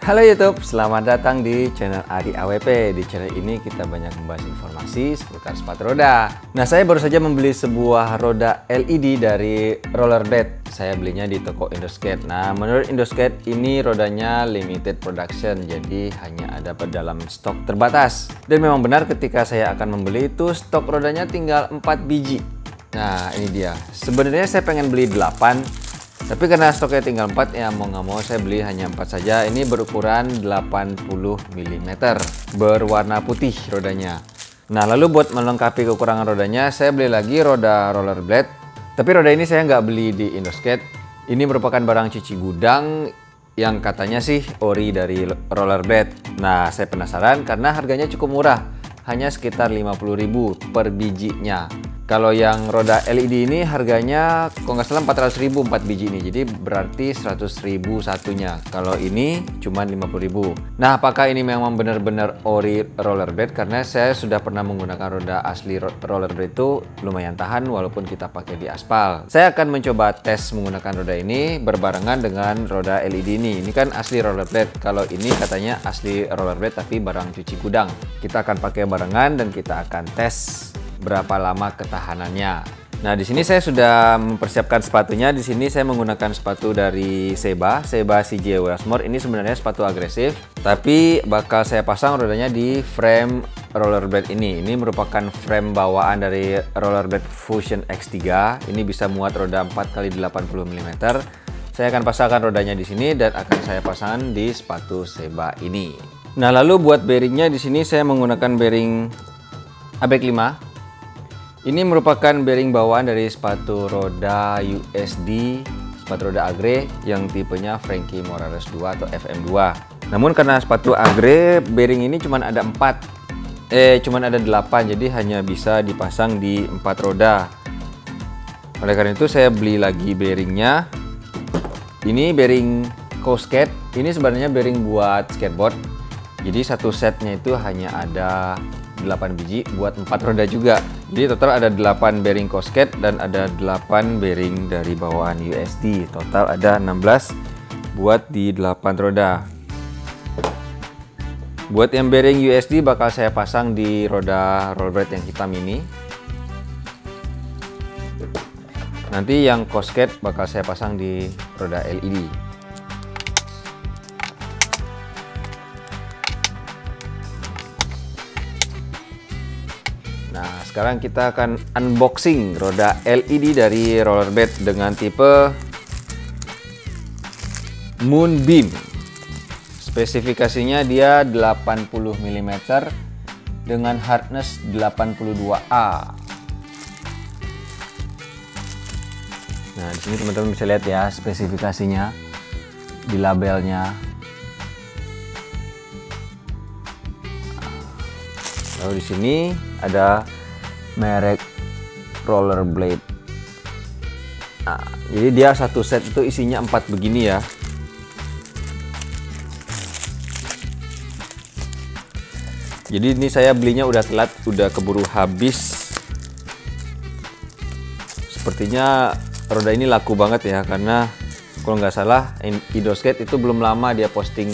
Halo YouTube, selamat datang di channel Adi AWP. Di channel ini kita banyak membahas informasi seputar sepatu roda. Nah, saya baru saja membeli sebuah roda LED dari Rollerblade. Saya belinya di toko Indoskate. Nah, menurut Indoskate ini rodanya limited production, jadi hanya ada dalam stok terbatas. Dan memang benar ketika saya akan membeli itu stok rodanya tinggal 4 biji. Nah, ini dia. Sebenarnya saya pengen beli 8. Tapi karena stoknya tinggal 4, ya mau nggak mau saya beli hanya 4 saja. Ini berukuran 80 mm, berwarna putih rodanya. Nah, lalu buat melengkapi kekurangan rodanya, saya beli lagi roda Rollerblade. Tapi roda ini saya nggak beli di Indoskate. Ini merupakan barang cuci gudang yang katanya sih ori dari Rollerblade. Nah, saya penasaran karena harganya cukup murah, hanya sekitar 50.000 per bijinya. Kalau yang roda LED ini harganya kalau nggak salah 400.000 4 biji ini, jadi berarti 100.000 satunya. Kalau ini cuma 50.000. Nah, apakah ini memang benar-benar ori Rollerblade? Karena saya sudah pernah menggunakan roda asli Rollerblade itu lumayan tahan walaupun kita pakai di aspal. Saya akan mencoba tes menggunakan roda ini berbarengan dengan roda LED ini. Ini kan asli Rollerblade. Kalau ini katanya asli Rollerblade tapi barang cuci gudang. Kita akan pakai barengan dan kita akan tes berapa lama ketahanannya. Nah, di sini saya sudah mempersiapkan sepatunya. Di sini saya menggunakan sepatu dari Seba CJ Wellsmore. Ini sebenarnya sepatu agresif, tapi bakal saya pasang rodanya di frame Rollerblade ini. Ini merupakan frame bawaan dari Rollerblade Fusion X3. Ini bisa muat roda 4x80 mm. Saya akan pasangkan rodanya di sini dan akan saya pasang di sepatu Seba ini. Nah, lalu buat bearingnya di sini saya menggunakan bearing ABEK 5. Ini merupakan bearing bawaan dari sepatu roda USD, sepatu roda Agre yang tipenya Frankie Morales 2 atau FM2. Namun karena sepatu Agre, bearing ini cuma ada 8, jadi hanya bisa dipasang di 4 roda. Oleh karena itu saya beli lagi bearingnya. Ini bearing Coskate. Ini sebenarnya bearing buat skateboard. Jadi satu setnya itu hanya ada 8 biji buat 4 roda juga. Jadi total ada 8 bearing Coskate dan ada 8 bearing dari bawaan USD. Total ada 16 buat di 8 roda. Buat yang bearing USD bakal saya pasang di roda Rollerblade yang hitam ini. Nanti yang Coskate bakal saya pasang di roda LED. Nah, sekarang kita akan unboxing roda LED dari Rollerblade dengan tipe Moonbeam. Spesifikasinya dia 80 mm dengan hardness 82A. Nah, di sini teman-teman bisa lihat ya spesifikasinya di labelnya. Lalu di sini ada merek Rollerblade. Nah, jadi dia satu set itu isinya 4 begini ya. Jadi ini saya belinya udah telat, udah keburu habis. Sepertinya roda ini laku banget ya, karena kalau nggak salah Indoskate itu belum lama dia posting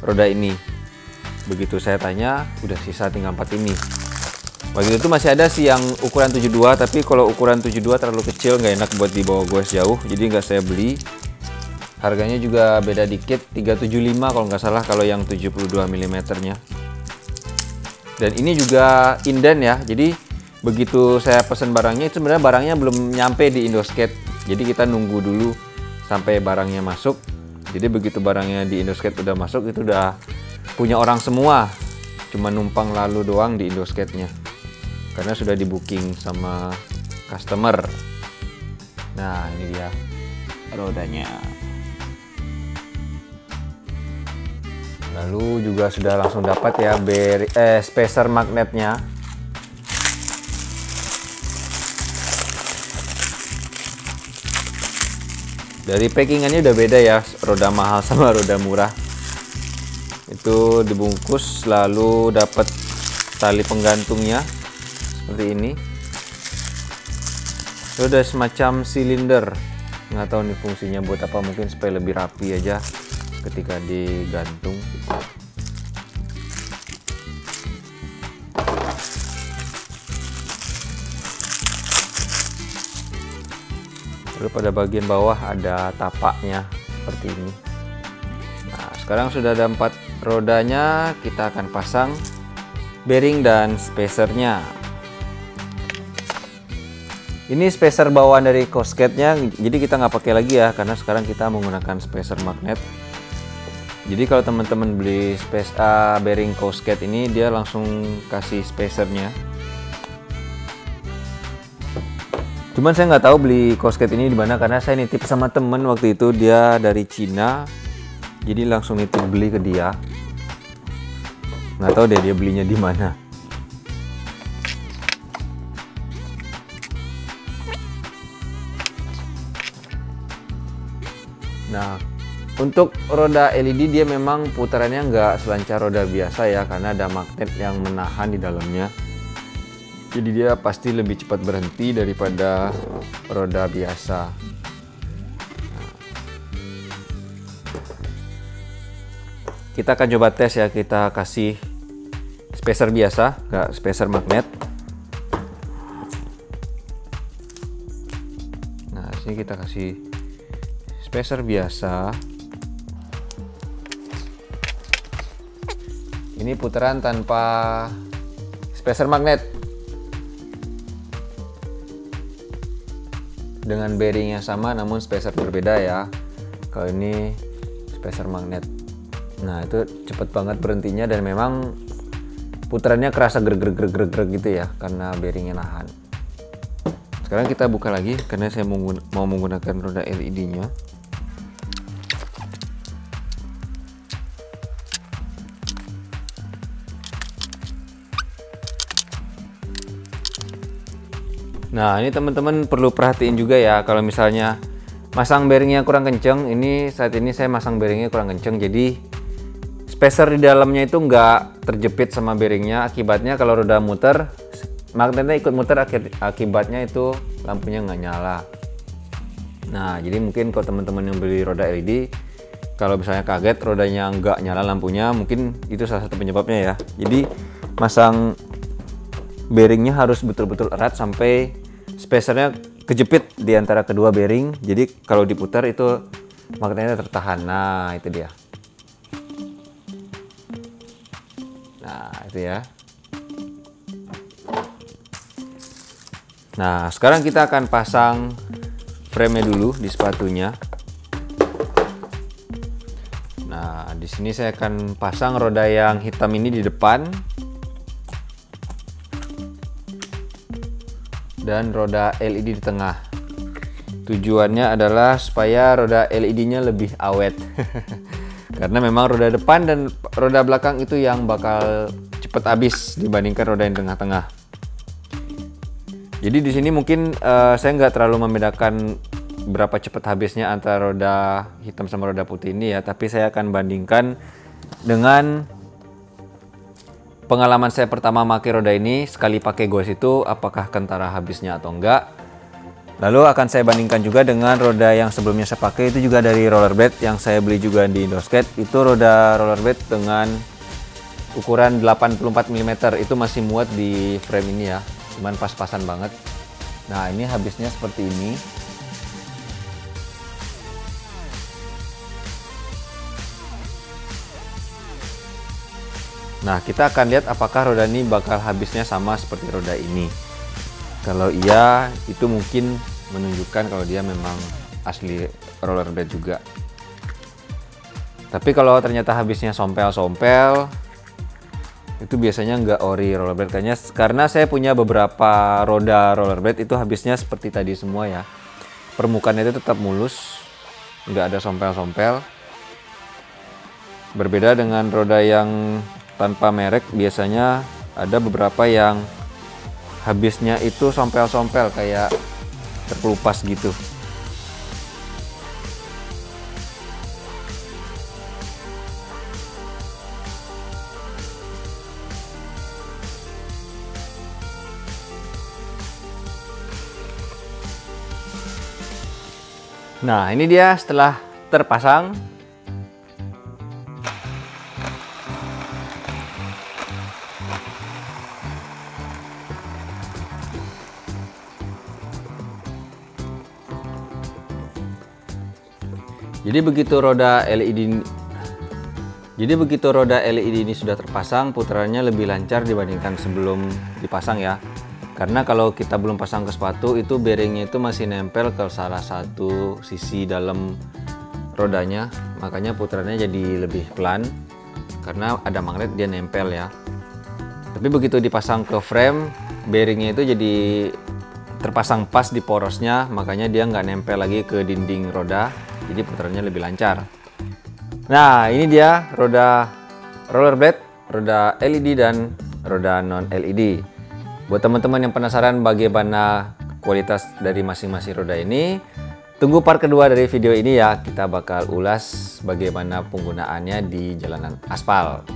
roda ini. Begitu saya tanya, udah sisa tinggal 4 ini. Waktu itu masih ada sih yang ukuran 72, tapi kalau ukuran 72 terlalu kecil, nggak enak buat dibawa goes jauh, jadi nggak saya beli. Harganya juga beda dikit, 375 kalau nggak salah kalau yang 72 mm nya. Dan ini juga inden ya, jadi begitu saya pesen barangnya, itu sebenarnya barangnya belum nyampe di Indoskate. Jadi kita nunggu dulu sampai barangnya masuk. Jadi begitu barangnya di Indoskate udah masuk, itu udah punya orang semua, cuma numpang lalu doang di Indoskate-nya karena sudah di booking sama customer. Nah, ini dia rodanya. Lalu juga sudah langsung dapat ya spacer magnetnya. Dari packingannya udah beda ya, roda mahal sama roda murah. Itu dibungkus lalu dapat tali penggantungnya seperti ini. Itu ada semacam silinder, nggak tahu nih fungsinya buat apa, mungkin supaya lebih rapi aja ketika digantung. Lalu pada bagian bawah ada tapaknya seperti ini. Nah, sekarang sudah ada 4 rodanya, kita akan pasang bearing dan spacernya. Ini spacer bawaan dari cosketnya, jadi kita nggak pakai lagi ya, karena sekarang kita menggunakan spacer magnet. Jadi kalau teman-teman beli bearing cosket ini, dia langsung kasih spacernya. Cuman saya nggak tahu beli cosket ini di mana, karena saya nitip sama temen waktu itu, dia dari Cina, jadi langsung nitip beli ke dia. Nggak tahu deh dia belinya di mana. Nah, untuk roda LED dia memang putarannya nggak selancar roda biasa ya, karena ada magnet yang menahan di dalamnya. Jadi dia pasti lebih cepat berhenti daripada roda biasa. Kita akan coba tes ya, kita kasih spacer biasa, nggak spacer magnet. Nah, sini kita kasih spacer biasa. Ini putaran tanpa spacer magnet. Dengan bearing yang sama namun spacer berbeda ya. Kalau ini spacer magnet. Nah, itu cepet banget berhentinya dan memang putarannya kerasa greg gitu ya, karena bearingnya nahan. Sekarang kita buka lagi karena saya mau menggunakan roda LED-nya. Nah, ini teman-teman perlu perhatiin juga ya, kalau misalnya masang bearingnya kurang kenceng. Ini saat ini saya masang bearingnya kurang kenceng, jadi spacer di dalamnya itu nggak terjepit sama bearingnya. Akibatnya kalau roda muter, magnetnya ikut muter, akibatnya itu lampunya nggak nyala. Nah, jadi mungkin kalau teman-teman yang beli roda LED, kalau misalnya kaget rodanya nggak nyala lampunya, mungkin itu salah satu penyebabnya ya. Jadi masang bearingnya harus betul-betul erat sampai spacernya kejepit di antara kedua bearing. Jadi kalau diputar itu magnetnya tertahan. Nah, itu dia. Nah, itu ya. Nah, sekarang kita akan pasang frame-nya dulu di sepatunya. Nah, di sini saya akan pasang roda yang hitam ini di depan. Dan roda LED di tengah. Tujuannya adalah supaya roda LED-nya lebih awet. Karena memang roda depan dan roda belakang itu yang bakal cepet habis dibandingkan roda yang tengah-tengah. Jadi di sini mungkin saya nggak terlalu membedakan berapa cepat habisnya antara roda hitam sama roda putih ini ya, tapi saya akan bandingkan dengan pengalaman saya pertama pakai roda ini. Sekali pakai goes itu apakah kentara habisnya atau enggak. Lalu akan saya bandingkan juga dengan roda yang sebelumnya saya pakai, itu juga dari Rollerblade yang saya beli juga di Indoskate. Itu roda Rollerblade dengan ukuran 84 mm, itu masih muat di frame ini ya, cuman pas-pasan banget. Nah, ini habisnya seperti ini. Nah, kita akan lihat apakah roda ini bakal habisnya sama seperti roda ini. Kalau iya, itu mungkin menunjukkan kalau dia memang asli Rollerblade juga. Tapi kalau ternyata habisnya sompel-sompel, itu biasanya nggak ori Rollerblade. Karena saya punya beberapa roda Rollerblade itu habisnya seperti tadi semua ya. Permukaannya itu tetap mulus, nggak ada sompel-sompel. Berbeda dengan roda yang tanpa merek, biasanya ada beberapa yang habisnya itu sompel-sompel kayak terkelupas gitu. Nah, ini dia setelah terpasang. Jadi begitu roda LED ini sudah terpasang, putarannya lebih lancar dibandingkan sebelum dipasang ya. Karena kalau kita belum pasang ke sepatu, itu bearingnya itu masih nempel ke salah satu sisi dalam rodanya, makanya putarannya jadi lebih pelan karena ada magnet dia nempel ya. Tapi begitu dipasang ke frame, bearingnya itu jadi terpasang pas di porosnya, makanya dia nggak nempel lagi ke dinding roda, jadi putarannya lebih lancar. Nah, ini dia roda rollerblade, roda LED dan roda non LED. Buat teman-teman yang penasaran bagaimana kualitas dari masing-masing roda ini, tunggu part kedua dari video ini ya. Kita bakal ulas bagaimana penggunaannya di jalanan aspal.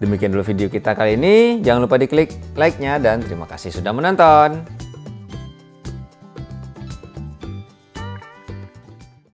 Demikian dulu video kita kali ini. Jangan lupa diklik like-nya dan terima kasih sudah menonton.